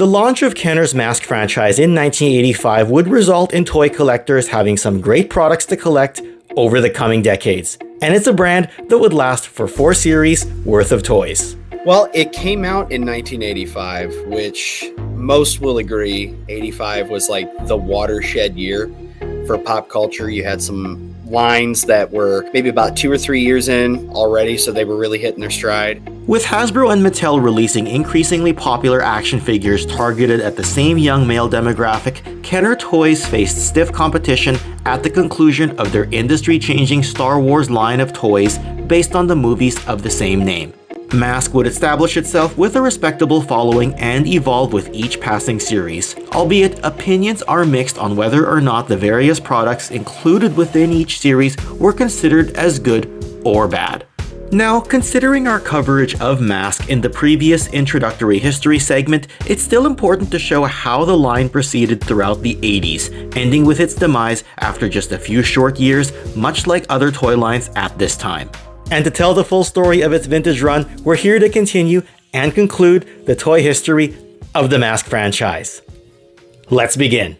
The launch of Kenner's M.A.S.K franchise in 1985 would result in toy collectors having some great products to collect over the coming decades, and it's a brand that would last for 4 series worth of toys. Well, it came out in 1985, which most will agree, 85 was like the watershed year for pop culture. You had some lines that were maybe about 2 or 3 years in already, so they were really hitting their stride. With Hasbro and Mattel releasing increasingly popular action figures targeted at the same young male demographic, Kenner Toys faced stiff competition at the conclusion of their industry-changing Star Wars line of toys based on the movies of the same name. M.A.S.K would establish itself with a respectable following and evolve with each passing series, albeit opinions are mixed on whether or not the various products included within each series were considered as good or bad. Now, considering our coverage of M.A.S.K in the previous introductory history segment, it's still important to show how the line proceeded throughout the 80s, ending with its demise after just a few short years, much like other toy lines at this time. And to tell the full story of its vintage run, we're here to continue and conclude the toy history of the M.A.S.K franchise. Let's begin.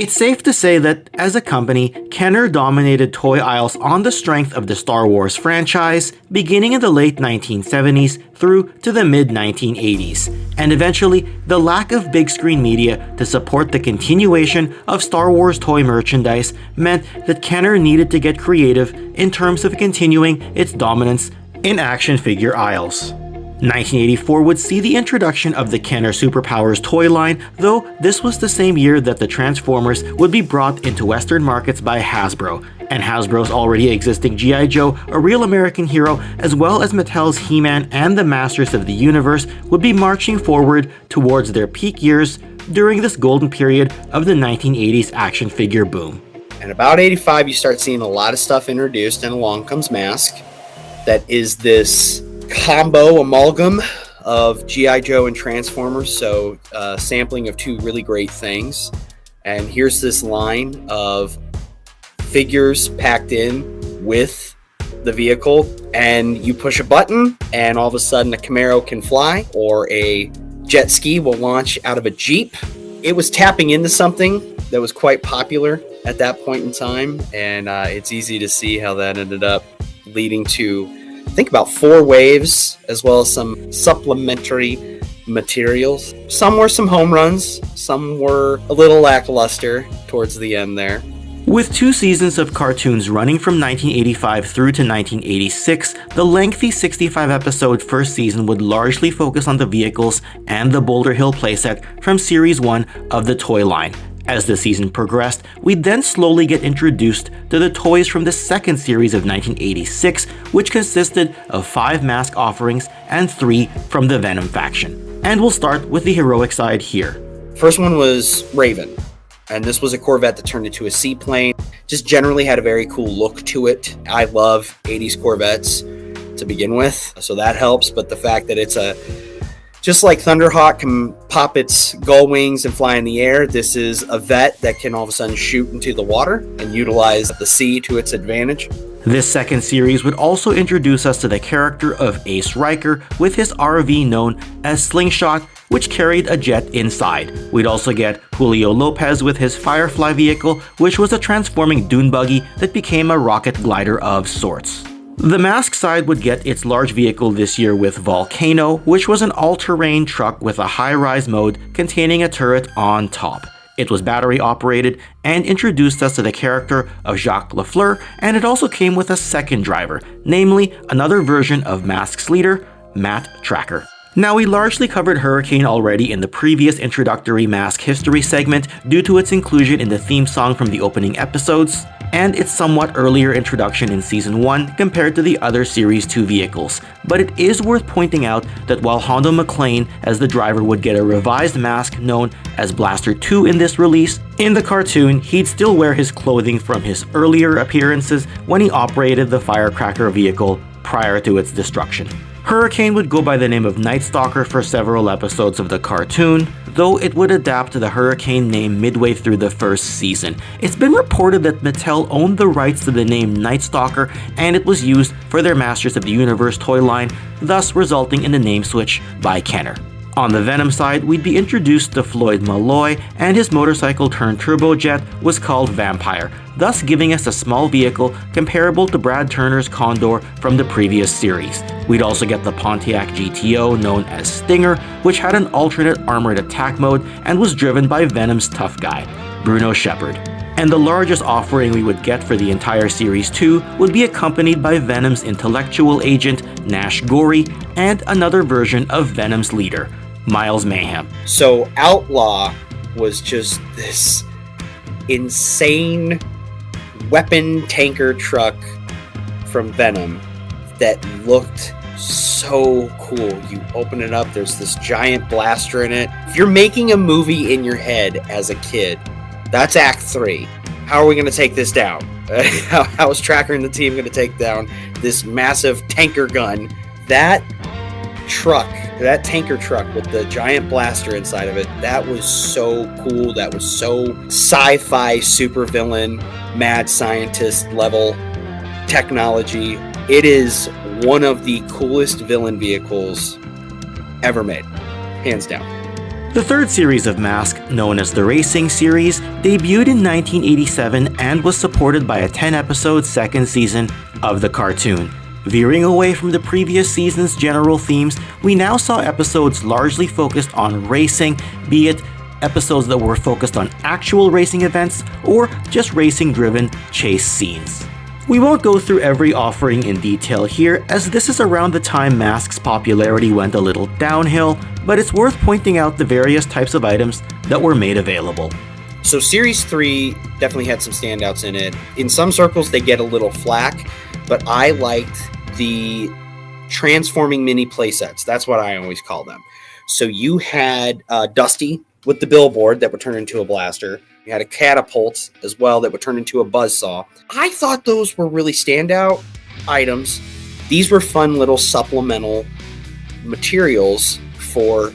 It's safe to say that, as a company, Kenner dominated toy aisles on the strength of the Star Wars franchise, beginning in the late 1970s through to the mid-1980s, and eventually the lack of big screen media to support the continuation of Star Wars toy merchandise meant that Kenner needed to get creative in terms of continuing its dominance in action figure aisles. 1984 would see the introduction of the Kenner Superpowers toy line, though this was the same year that the Transformers would be brought into Western markets by Hasbro, and Hasbro's already existing G.I. Joe, A Real American Hero, as well as Mattel's He-Man and the Masters of the Universe would be marching forward towards their peak years during this golden period of the 1980s action figure boom. And about 85, you start seeing a lot of stuff introduced, and along comes M.A.S.K. That is this combo amalgam of G.I. Joe and Transformers, so sampling of 2 really great things. And here's this line of figures packed in with the vehicle, and you push a button and all of a sudden a Camaro can fly, or a jet ski will launch out of a Jeep. It was tapping into something that was quite popular at that point in time, and it's easy to see how that ended up leading to, I think, about 4 waves, as well as some supplementary materials. Some were some home runs, some were a little lackluster towards the end there. With 2 seasons of cartoons running from 1985 through to 1986, the lengthy 65-episode first season would largely focus on the vehicles and the Boulder Hill playset from Series 1 of the toy line. As the season progressed, we'd then slowly get introduced to the toys from the second series of 1986, which consisted of 5 M.A.S.K offerings and 3 from the Venom faction. And we'll start with the heroic side here. First one was Raven, and this was a Corvette that turned into a seaplane. Just generally had a very cool look to it. I love 80s Corvettes to begin with, so that helps, but the fact that it's just like Thunderhawk can pop its gull wings and fly in the air, this is a vet that can all of a sudden shoot into the water and utilize the sea to its advantage. This second series would also introduce us to the character of Ace Riker with his RV known as Slingshot, which carried a jet inside. We'd also get Julio Lopez with his Firefly vehicle, which was a transforming dune buggy that became a rocket glider of sorts. The M.A.S.K side would get its large vehicle this year with Volcano, which was an all-terrain truck with a high-rise mode containing a turret on top. It was battery operated and introduced us to the character of Jacques Lafleur, and it also came with a second driver, namely another version of M.A.S.K's leader, Matt Tracker. Now, we largely covered Hurricane already in the previous introductory M.A.S.K history segment due to its inclusion in the theme song from the opening episodes, and its somewhat earlier introduction in Season 1 compared to the other Series 2 vehicles. But it is worth pointing out that while Hondo McClane as the driver would get a revised mask known as Blaster 2 in this release, in the cartoon he'd still wear his clothing from his earlier appearances when he operated the Firecracker vehicle prior to its destruction. Hurricane would go by the name of Night Stalker for several episodes of the cartoon, though it would adapt to the Hurricane name midway through the first season. It's been reported that Mattel owned the rights to the name Night Stalker, and it was used for their Masters of the Universe toy line, thus resulting in the name switch by Kenner. On the Venom side, we'd be introduced to Floyd Malloy, and his motorcycle-turned turbojet was called Vampire, thus giving us a small vehicle comparable to Brad Turner's Condor from the previous series. We'd also get the Pontiac GTO known as Stinger, which had an alternate armored attack mode and was driven by Venom's tough guy, Bruno Shepard. And the largest offering we would get for the entire Series 2 would be accompanied by Venom's intellectual agent, Nash Gory, and another version of Venom's leader, Miles Mayhem. So Outlaw was just this insane weapon tanker truck from Venom that looked so cool. You open it up, there's this giant blaster in it. If you're making a movie in your head as a kid, that's Act 3. How are we going to take this down? How is Tracker and the team going to take down this massive tanker gun? That truck, that tanker truck with the giant blaster inside of it, that was so cool. That was so sci-fi supervillain, mad scientist level technology. It is one of the coolest villain vehicles ever made, hands down. The third series of M.A.S.K, known as the Racing Series, debuted in 1987 and was supported by a 10-episode second season of the cartoon. Veering away from the previous season's general themes, we now saw episodes largely focused on racing, be it episodes that were focused on actual racing events or just racing-driven chase scenes. We won't go through every offering in detail here, as this is around the time M.A.S.K's popularity went a little downhill, but it's worth pointing out the various types of items that were made available. So Series 3 definitely had some standouts in it. In some circles they get a little flack, but I liked the transforming mini playsets. That's what I always call them. So you had Dusty with the billboard that would turn into a blaster. You had a catapult as well that would turn into a buzzsaw. I thought those were really standout items. These were fun little supplemental materials for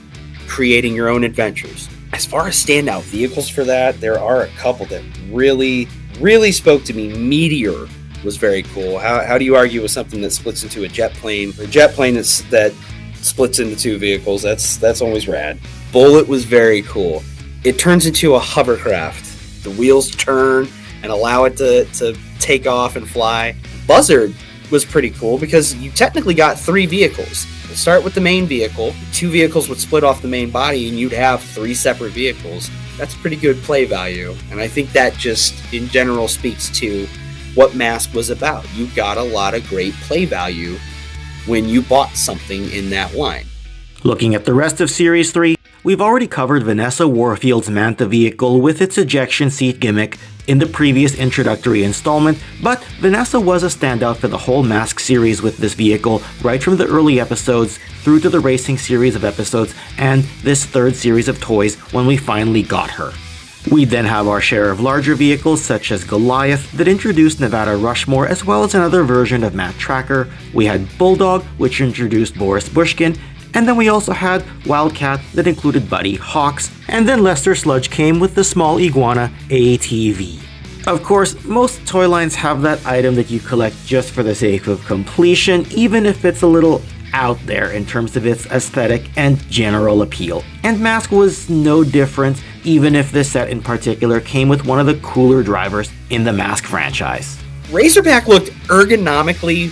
creating your own adventures. As far as standout vehicles for that, there are a couple that really, really spoke to me. Meteor was very cool. How do you argue with something that splits into a jet plane? A jet plane that splits into two vehicles, that's always rad. Bullet was very cool. It turns into a hovercraft. The wheels turn and allow it to take off and fly. Buzzard was pretty cool because you technically got three vehicles. You start with the main vehicle. Two vehicles would split off the main body and you'd have three separate vehicles. That's pretty good play value. And I think that just in general speaks to what M.A.S.K was about. You got a lot of great play value when you bought something in that line. Looking at the rest of Series 3, we've already covered Vanessa Warfield's Manta vehicle with its ejection seat gimmick in the previous introductory installment, but Vanessa was a standout for the whole M.A.S.K series with this vehicle, right from the early episodes through to the racing series of episodes and this third series of toys when we finally got her. We then have our share of larger vehicles such as Goliath that introduced Nevada Rushmore as well as another version of Matt Tracker. We had Bulldog, which introduced Boris Bushkin, and then we also had Wildcat that included Buddy Hawks, and then Lester Sludge came with the small iguana ATV. Of course, most toy lines have that item that you collect just for the sake of completion, even if it's a little out there in terms of its aesthetic and general appeal. And M.A.S.K was no different, even if this set in particular came with one of the cooler drivers in the M.A.S.K franchise. Razorback looked ergonomically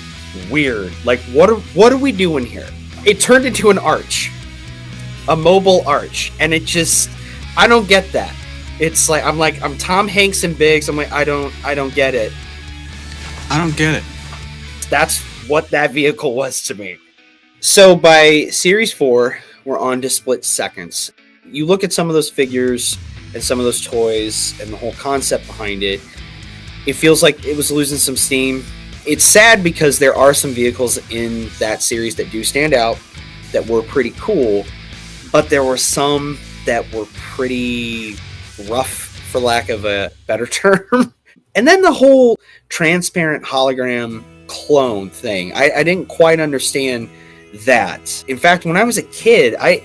weird. Like, what are we doing here? It turned into an arch, a mobile arch, and it just, I don't get that. It's like I'm Tom Hanks and Biggs. I'm like, I don't get it. I don't get it. That's what that vehicle was to me. So by Series 4, we're on to split seconds. You look at some of those figures and some of those toys and the whole concept behind it, It feels like it was losing some steam. It's sad because there are some vehicles in that series that do stand out that were pretty cool, but there were some that were pretty rough, for lack of a better term. And then the whole transparent hologram clone thing, I didn't quite understand that. In fact, when I was a kid, I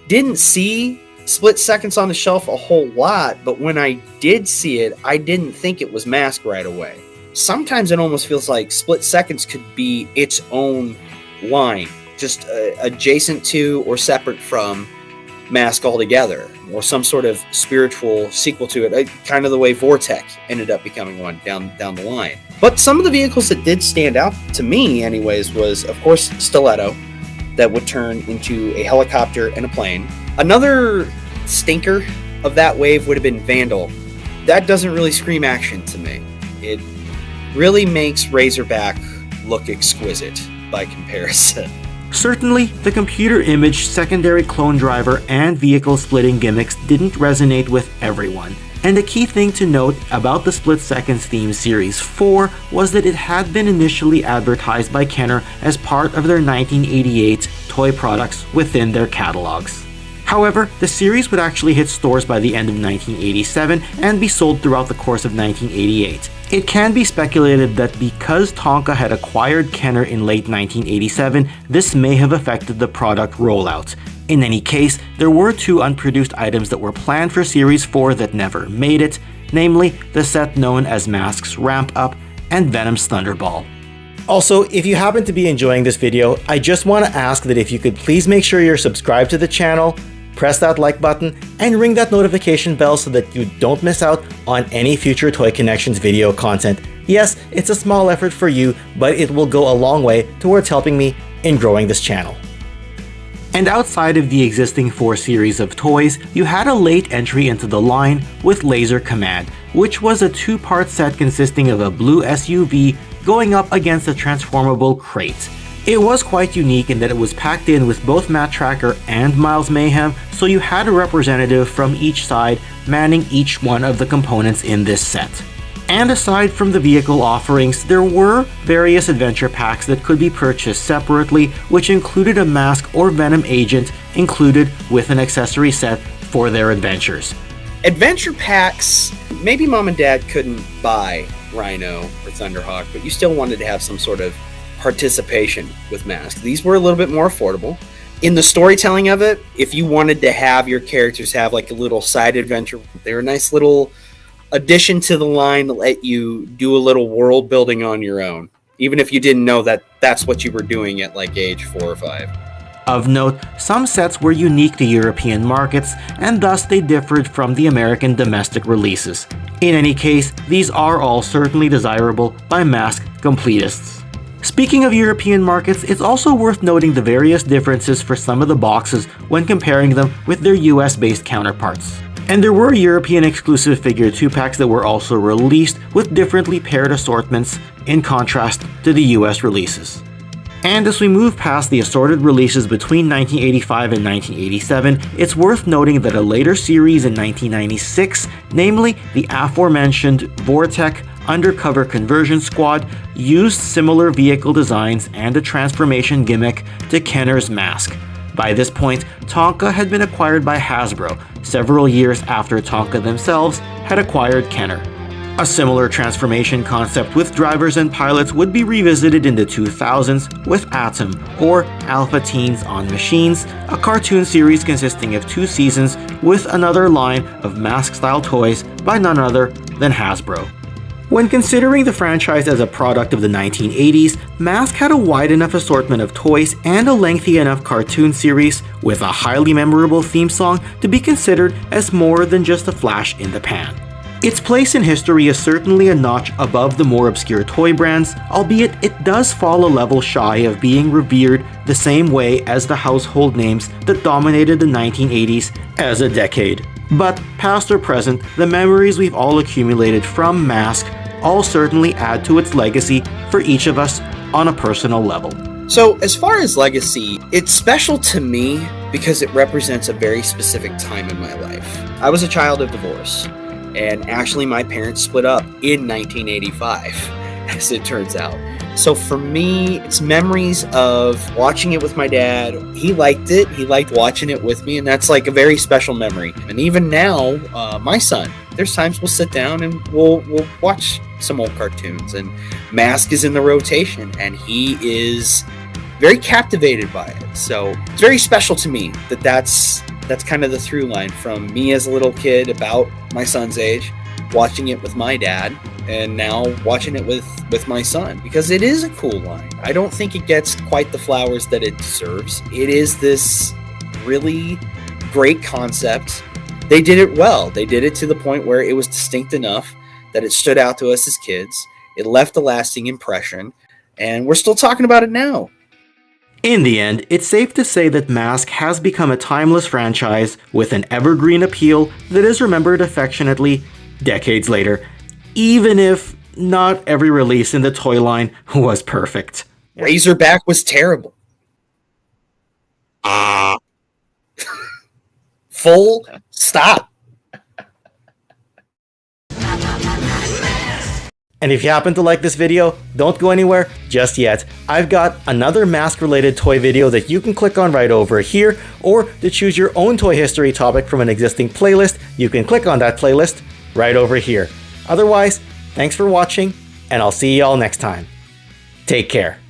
didn't see Split Seconds on the shelf a whole lot, but when I did see it, I didn't think it was M.A.S.K right away. Sometimes it almost feels like Split Seconds could be its own line, just adjacent to or separate from M.A.S.K altogether, or some sort of spiritual sequel to it, kind of the way Vortec ended up becoming one down the line. But some of the vehicles that did stand out to me anyways was, of course, Stiletto, that would turn into a helicopter and a plane. Another stinker of that wave would have been Vandal. That doesn't really scream action to me. It really makes Razorback look exquisite by comparison. Certainly, the computer image secondary clone driver and vehicle splitting gimmicks didn't resonate with everyone. And the key thing to note about the Split Seconds themed Series 4 was that it had been initially advertised by Kenner as part of their 1988 toy products within their catalogs. However, the series would actually hit stores by the end of 1987 and be sold throughout the course of 1988. It can be speculated that because Tonka had acquired Kenner in late 1987, this may have affected the product rollout. In any case, there were two unproduced items that were planned for Series 4 that never made it, namely the set known as M.A.S.K's Ramp Up and Venom's Thunderball. Also, if you happen to be enjoying this video, I just want to ask that if you could please make sure you're subscribed to the channel, press that like button, and ring that notification bell so that you don't miss out on any future Toy Connections video content. Yes, it's a small effort for you, but it will go a long way towards helping me in growing this channel. And outside of the existing 4 series of toys, you had a late entry into the line with Laser Command, which was a 2-part set consisting of a blue SUV going up against a transformable crate. It was quite unique in that it was packed in with both Matt Tracker and Miles Mayhem, so you had a representative from each side manning each one of the components in this set. And aside from the vehicle offerings, there were various adventure packs that could be purchased separately, which included a M.A.S.K or Venom agent included with an accessory set for their adventures. Adventure packs, maybe Mom and Dad couldn't buy Rhino or Thunderhawk, but you still wanted to have some sort of participation with M.A.S.K. These were a little bit more affordable. In the storytelling of it, if you wanted to have your characters have like a little side adventure, they were a nice little addition to the line that let you do a little world building on your own, even if you didn't know that that's what you were doing at like age 4 or 5. Of note, some sets were unique to European markets, and thus they differed from the American domestic releases. In any case, these are all certainly desirable by M.A.S.K completists. Speaking of European markets, it's also worth noting the various differences for some of the boxes when comparing them with their US-based counterparts. And there were European exclusive figure 2-packs that were also released with differently paired assortments in contrast to the US releases. And as we move past the assorted releases between 1985 and 1987, it's worth noting that a later series in 1996, namely the aforementioned Vortec Undercover Conversion Squad, used similar vehicle designs and a transformation gimmick to Kenner's M.A.S.K. By this point, Tonka had been acquired by Hasbro, several years after Tonka themselves had acquired Kenner. A similar transformation concept with drivers and pilots would be revisited in the 2000s with Atom, or Alpha Teens on Machines, a cartoon series consisting of 2 seasons with another line of M.A.S.K-style toys by none other than Hasbro. When considering the franchise as a product of the 1980s, M.A.S.K had a wide enough assortment of toys and a lengthy enough cartoon series with a highly memorable theme song to be considered as more than just a flash in the pan. Its place in history is certainly a notch above the more obscure toy brands, albeit it does fall a level shy of being revered the same way as the household names that dominated the 1980s as a decade. But past or present, the memories we've all accumulated from M.A.S.K all certainly add to its legacy for each of us on a personal level. So as far as legacy, it's special to me because it represents a very specific time in my life. I was a child of divorce, And actually, my parents split up in 1985, as it turns out. So for me, it's memories of watching it with my dad. He liked it. He liked watching it with me, and that's like a very special memory. And even now, my son, there's times we'll sit down and we'll watch some old cartoons, and M.A.S.K is in the rotation, and he is very captivated by it. So it's very special to me that's kind of the through line from me as a little kid about my son's age, watching it with my dad, and now watching it with my son, because it is a cool line. I don't think it gets quite the flowers that it deserves. It is this really great concept. They did it well. They did it to the point where it was distinct enough that it stood out to us as kids. It left a lasting impression, and we're still talking about it now. In the end, it's safe to say that M.A.S.K has become a timeless franchise with an evergreen appeal that is remembered affectionately decades later, even if not every release in the toy line was perfect. Razorback was terrible. Full stop. And if you happen to like this video, don't go anywhere just yet. I've got another M.A.S.K related toy video that you can click on right over here, or to choose your own toy history topic from an existing playlist, you can click on that playlist right over here. Otherwise, thanks for watching, and I'll see y'all next time. Take care.